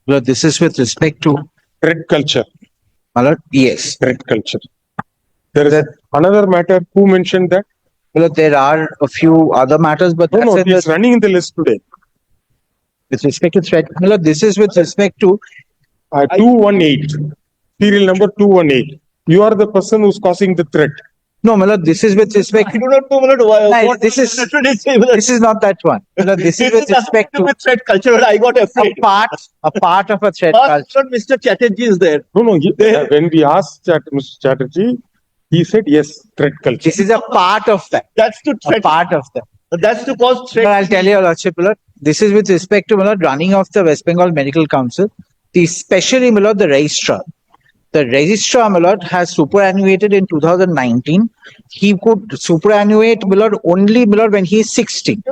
This is with respect to threat culture. yes. Threat culture. There is another matter. Who mentioned that? There are a few other matters, but No, it's running in the list today. With respect to threat, this is with respect to 218. Serial number 218. You are the person who's causing the threat. No, this is with respect. I do not know what this is not that one. This is with respect to threat culture. I got afraid. A part of a threat culture. Mr. Chatterjee is there. No. When we asked Mr. Chatterjee, he said yes, threat culture. This is a part of that. That's to threat. A part of that. That's to cause threat. I'll tell you, Lordship, this is with respect to running of the West Bengal Medical Council, especially the registrar. The registrar has superannuated in 2019. He could superannuate only when he is 60.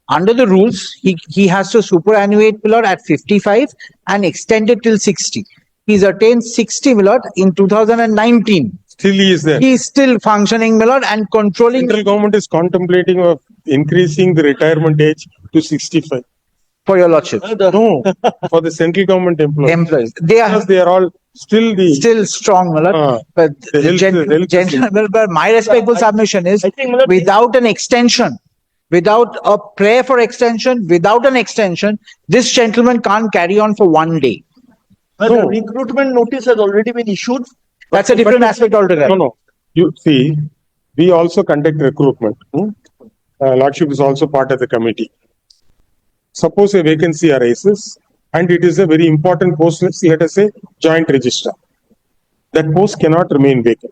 Under the rules, he has to superannuate at 55 and extend it till 60. He's attained 60 in 2019. Still he is there. He is still functioning and controlling. Central government is contemplating of increasing the retirement age to 65. For your Lordship. No, for the central government employees. They are all still strong, but my respectful submission is without an extension, without a prayer for extension, without an extension, this gentleman can't carry on for one day. The recruitment notice has already been issued. That's a different aspect altogether. No. You see, we also conduct recruitment. Lordship is also part of the committee. Suppose a vacancy arises and it is a very important post, let us say joint registrar. That post cannot remain vacant.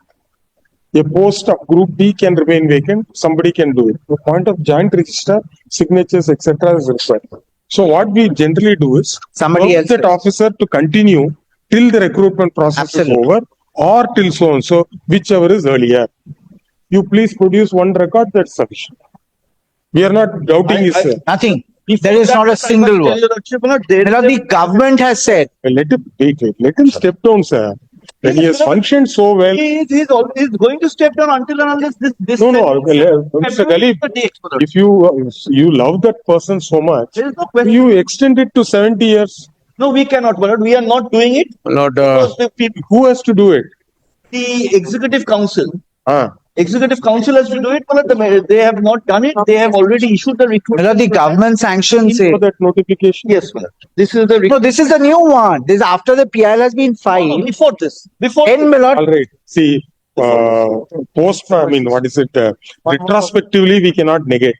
A post of group B can remain vacant, somebody can do it. The point of joint registrar, signatures, etc. is required. So what we generally do is somebody else that officer to continue till the recruitment process is over or till so and so, whichever is earlier. You please produce one record, that's sufficient. We are not doubting nothing. There is not a single word. The government has said. Let him step down, sir. When he has functioned so well. He's going to step down until and unless this. No, Mr. Galip, if you love that person so much, you extend it to 70 years. No, we cannot, Lord. We are not doing it. Lord, who has to do it? The Executive Council. Executive Council has to do it, but they have not done it. They have already issued the recruitment. The government sanctions for that notification. Yes, sir. This is the. No, this is the new one. This is after the PIL has been filed. No, before this. All right. See, retrospectively, we cannot negate.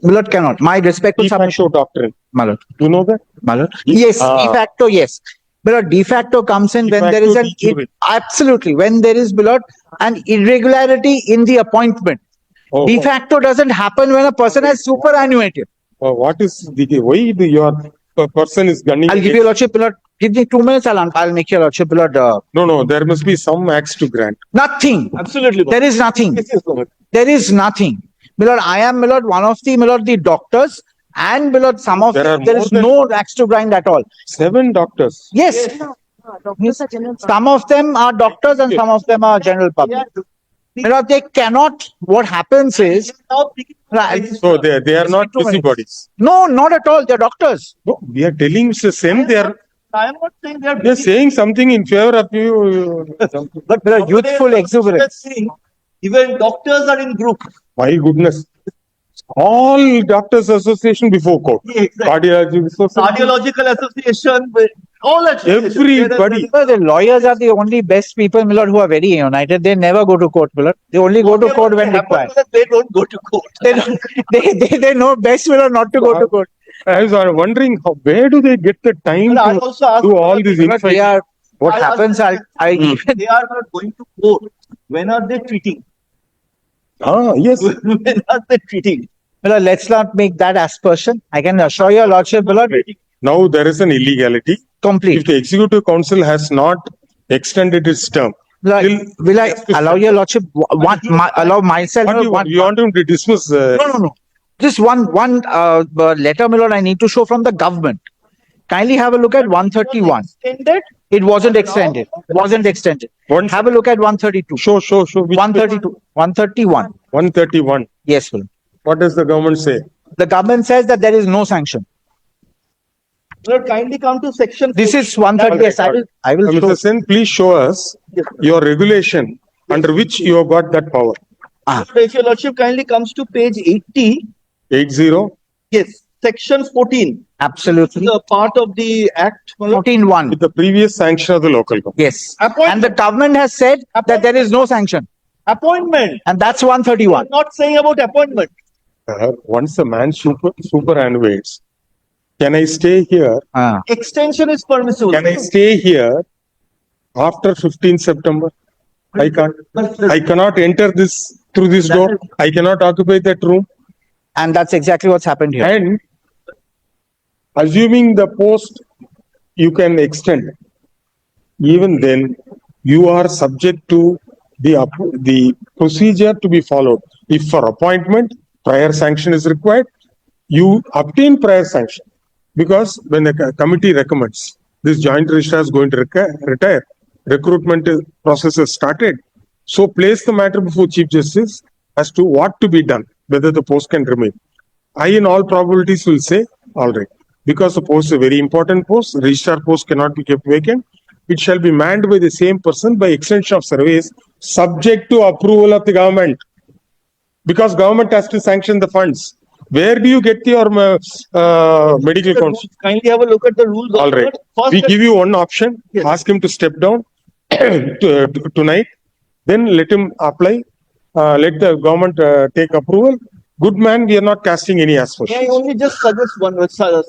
Millard cannot. My respectful submission doctrine. Millard. You know that? Millard. Yes, de facto, yes. But de facto comes in when there is when there is an irregularity in the appointment. De facto doesn't happen when a person has superannuated. What is why your person is gunning? I'll give you Lordship. Give me 2 minutes. I'll make your Lordship. No. There must be some acts to grant. Nothing. Absolutely. There is nothing. There is nothing. I am one of the doctors. And some of there is no axe to grind at all. 7 doctors. Yes. Some of them are doctors and some of them are general public. They cannot. What happens is. So they are not busybodies. No, not at all. They are doctors. No, we are telling the same. I am not saying they are. They are saying something in favor of you. But they are youthful exuberance. Even doctors are in group. My goodness. All doctors association before court. Exactly. Cardiological association, all everybody. The lawyers are the only best people, Millard, who are very united. They never go to court, Millard. They only go to court when required. They don't go to court. They know best, Millard, not to go to court. I was wondering where do they get the time to do all these infighting? What happens? They are not going to court. When are they treating? Yes. When are they treating? Well, let's not make that aspersion. I can assure your Lordship, Millard. Now there is an illegality. Complete. If the Executive Council has not extended its term. Will I allow your Lordship, allow myself? You want him to dismiss? No. Just one letter, Millard, I need to show from the government. Kindly have a look at 131. It wasn't extended. Have a look at 132. Show. 132. 131. 131. Yes, sir. What does the government say? The government says that there is no sanction. My lord, kindly come to section. This 14. is 130. Yes, I will show. Mr. Sen, please show us your regulation under which you have got that power. So if your lordship kindly comes to page 80, 80 yes, section 14. Absolutely. The part of the act. My lord. 14.1. with the previous sanction of the local government. Yes. Appointment. And the government has said that there is no sanction. Appointment. And that's 131. I'm not saying about appointment. Once a man superannuates, can I stay here? Extension is permissible. Can I stay here after 15 September? I can't. I cannot enter this through this door. I cannot occupy that room. And that's exactly what's happened here. And assuming the post you can extend, even then you are subject to the procedure to be followed. If for appointment, prior sanction is required, you obtain prior sanction. Because when the committee recommends this joint registrar is going to retire, recruitment process has started. So place the matter before Chief Justice as to what to be done, whether the post can remain. I in all probabilities will say, all right, because the post is a very important post, registrar post cannot be kept vacant. It shall be manned by the same person by extension of service, subject to approval of the government. Because government has to sanction the funds. Where do you get your medical council? Kindly have a look at the rules. All right. First, We give you one option. Yes. Ask him to step down tonight. Then let him apply. Let the government take approval. Good man, we are not casting any aspersions. may I only just suggest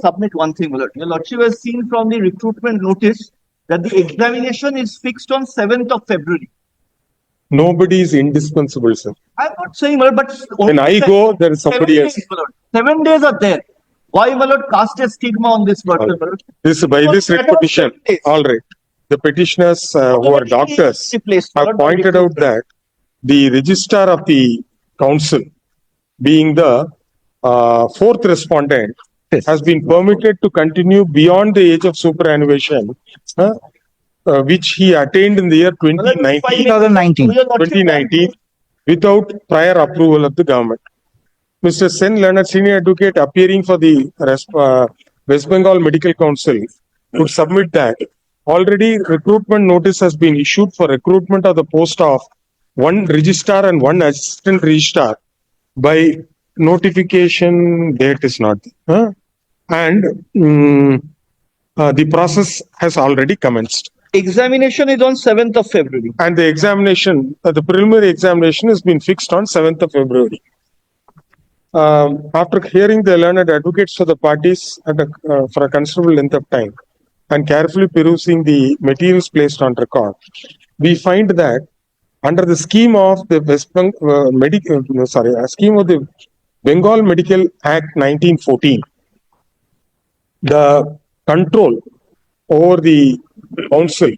submit one thing, my lord. Your lordship has seen from the recruitment notice that the examination is fixed on 7th of February. Nobody is indispensable, sir. I'm not saying, my lord, but When I go, there is somebody 7 else. days, my lord. 7 days are there. Why, my lord, cast a stigma on this person, my lord? This by this writ petition. All right. The petitioners who are doctors have pointed out that the registrar of the council, being the fourth respondent, has been permitted to continue beyond the age of superannuation, which he attained in the year 2019, 2019 without prior approval of the government. Mr. Sen, learned senior advocate appearing for the West Bengal Medical Council would submit that already recruitment notice has been issued for recruitment of the post of one registrar and one assistant registrar by notification date is not there. And the process has already commenced. Examination is on 7th of February. And the examination, the preliminary examination has been fixed on 7th of February. After hearing the learned advocates for the parties for a considerable length of time and carefully perusing the materials placed on record, we find that under the scheme of the scheme of the Bengal Medical Act 1914, the control over the council,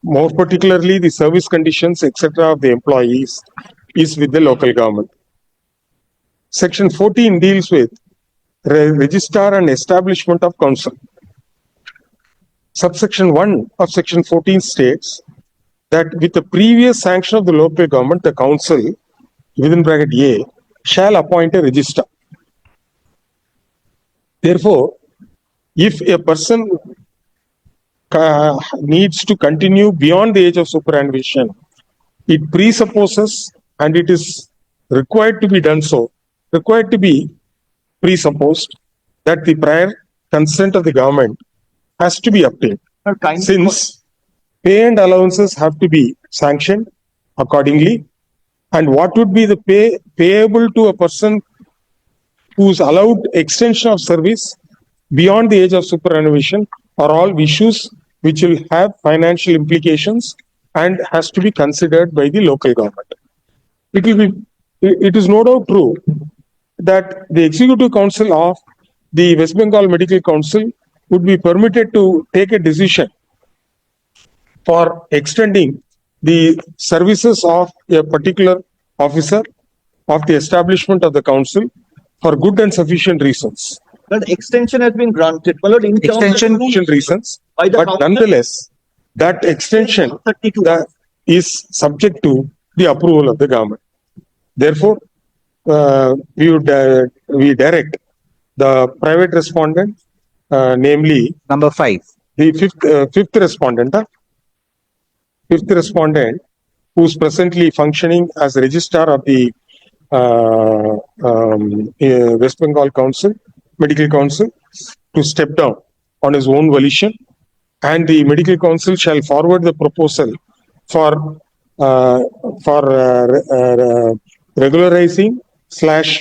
more particularly the service conditions, etc., of the employees, is with the local government. Section 14 deals with registrar and establishment of council. Subsection 1 of section 14 states that with the previous sanction of the local government, the council, within bracket A, shall appoint a registrar. Therefore, if a person needs to continue beyond the age of superannuation, it presupposes, and it is required to be done so, required to be presupposed that the prior consent of the government has to be obtained. Since pay and allowances have to be sanctioned accordingly, and what would be the pay payable to a person who is allowed extension of service beyond the age of superannuation are all issues which will have financial implications and has to be considered by the local government. It is no doubt true that the Executive Council of the West Bengal Medical Council would be permitted to take a decision for extending the services of a particular officer of the establishment of the council for good and sufficient reasons. But extension has been granted. Extension reasons, but nonetheless, that extension is subject to the approval of the government. Therefore, we direct the private respondent namely Number 5. the fifth respondent, who's presently functioning as registrar of the West Bengal Council, Medical Council, to step down on his own volition, and the Medical Council shall forward the proposal for uh, regularizing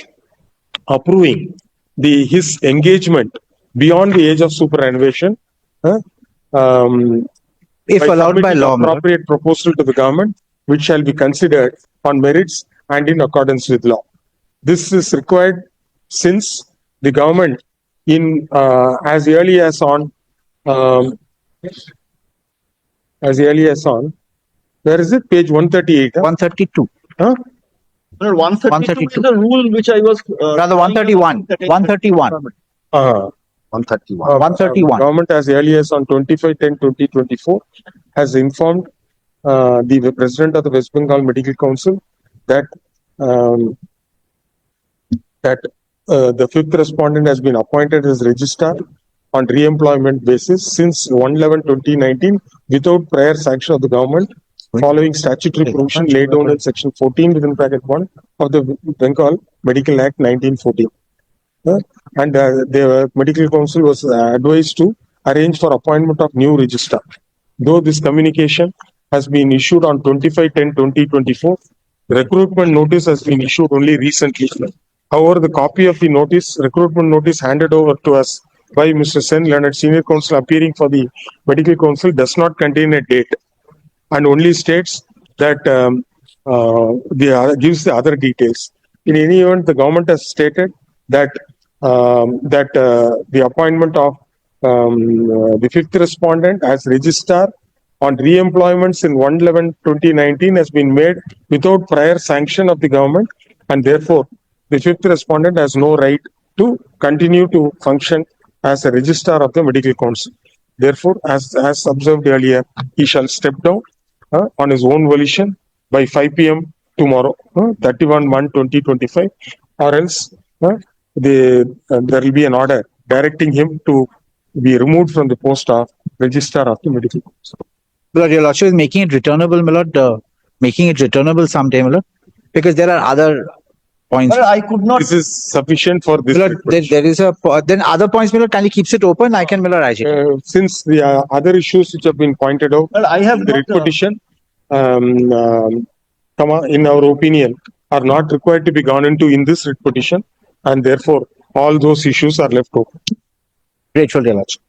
/ approving his engagement beyond the age of superannuation, If allowed by submitting law, my lord. appropriate proposal to the government, which shall be considered on merits and in accordance with law. This is required since the government, in as early as on where is it? Page 138. 132. Huh? No, 132 is 132. the rule which I was. Rather 131. 131. 131. 131. Government, as early as on 25/10/2024, has informed the president of the West Bengal Medical Council that the fifth respondent has been appointed as registrar on re-employment basis since 1/11/2019 without prior sanction of the government, following statutory provision laid down in section 14 within bracket 1 of the Bengal Medical Act 1914. And the Medical Council was advised to arrange for appointment of new registrar. Though this communication has been issued on 25/10/2024, recruitment notice has been issued only recently. However, the copy of the recruitment notice handed over to us by Mr. Sen Leonard, Senior Counsel appearing for the Medical Council, does not contain a date and only states that gives the other details. In any event, the government has stated that the appointment of the fifth respondent as registrar on re-employments in 1/11/2019 has been made without prior sanction of the government, and therefore the fifth respondent has no right to continue to function as a registrar of the Medical Council. Therefore, as observed earlier, he shall step down on his own volition by 5 p.m. tomorrow, 31/1/2025, or else there will be an order directing him to be removed from the post of registrar of the Medical Council. Lord, your lordship is making it returnable, my lord. Making it returnable someday, my lord. Because there are other points. Well, I could not. This is sufficient for this. My lord, there is then other points, my lord. Kindly keeps it open. I can, my lord, agitate. Since the other issues which have been pointed out, Well, I have the writ petition, in our opinion, are not required to be gone into in this writ petition, and therefore all those issues are left open. Grateful, your lordship.